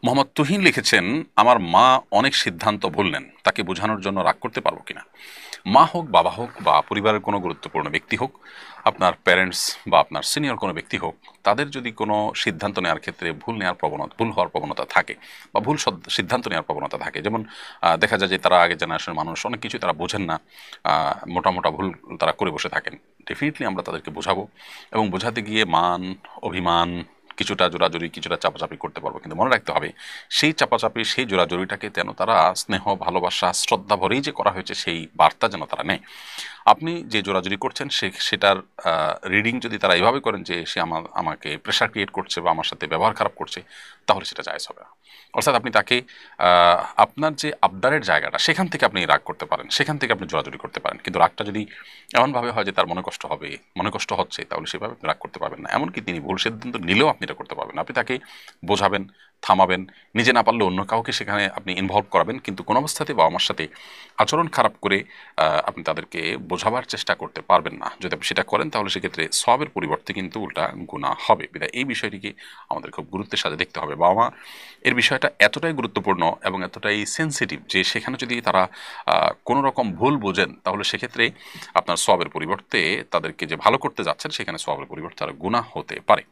মোহাম্মদ তুহিন লিখেছেন, আমার মা অনেক সিদ্ধান্ত বললেন, তাকে বোঝানোর জন্য রাগ করতে পারবো কিনা। মা হোক, বাবা হোক, বা পরিবারের কোনো গুরুত্বপূর্ণ ব্যক্তি হোক, আপনার প্যারেন্টস বা আপনার সিনিয়র কোনো ব্যক্তি হোক, তাদের যদি কোনো সিদ্ধান্ত নেওয়ার ক্ষেত্রে ভুল হওয়ার প্রবণতা থাকে, বা সিদ্ধান্ত নেওয়ার প্রবণতা থাকে, যেমন দেখা যায় যে তারা আগের জেনারেশনের মানুষ, অনেক কিছুই তারা বোঝেন না, মোটা মোটা ভুল তারা করে বসে থাকেন। ডেফিনেটলি আমরা তাদেরকে বোঝাবো, এবং বোঝাতে গিয়ে মান, অভিমান, কিছুটা জোরাজুরি, কিছুটা চাপাচাপি করতে পারবো, কিন্তু মনে রাখতে হবে সেই চাপাচাপি, সেই জোরাজুরিটাকে যেন তারা স্নেহ, ভালোবাসা, শ্রদ্ধা ভরেই যে করা হয়েছে সেই বার্তা যেন তারা নেয়। আপনি যে জোরাজুরি করছেন সেটার রিডিং যদি তারা এভাবে করেন যে সে আমাকে প্রেশার ক্রিয়েট করছে বা আমার সাথে ব্যবহার খারাপ করছে, তাহলে সেটা জায়েজ হবে না। অর্থাৎ আপনি তাকে আপনার যে আবদারের জায়গাটা, সেখান থেকে আপনি রাগ করতে পারেন, সেখান থেকে আপনি জোরাজুরি করতে পারেন, কিন্তু রাগটা যদি এমনভাবে হয় যে তার মনে কষ্ট হবে, মনে কষ্ট হচ্ছে, তাহলে সেভাবে আপনি রাগ করতে পারবেন না। এমনকি তিনি ভুল সিদ্ধান্ত নিলেও আপনি এটা করতে পারবেন না। আপনি তাকে বোঝাবেন, থামাবেন, নিজে না পারলে অন্য কাউকে সেখানে আপনি ইনভলভ করাবেন, কিন্তু কোনো অবস্থাতে বাবা মার সাথে আচরণ খারাপ করে আপনি তাদেরকে বোঝাবার চেষ্টা করতে পারবেন না। যদি আপনি সেটা করেন, তাহলে সেক্ষেত্রে সওয়াবের পরিবর্তে কিন্তু উল্টা গুনাহ হবে। বিধায় এই বিষয়টিকে আমাদের খুব গুরুত্বের সাথে দেখতে হবে। বাবা মা এর বিষয়টা এতটাই গুরুত্বপূর্ণ এবং এতটাই সেনসিটিভ যে সেখানে যদি তারা কোনো রকম ভুল বোঝেন, তাহলে সেক্ষেত্রে আপনার সওয়াবের পরিবর্তে তাদেরকে যে ভালো করতে যাচ্ছেন, সেখানে সওয়াবের পরিবর্তে আর গুনাহ হতে পারে।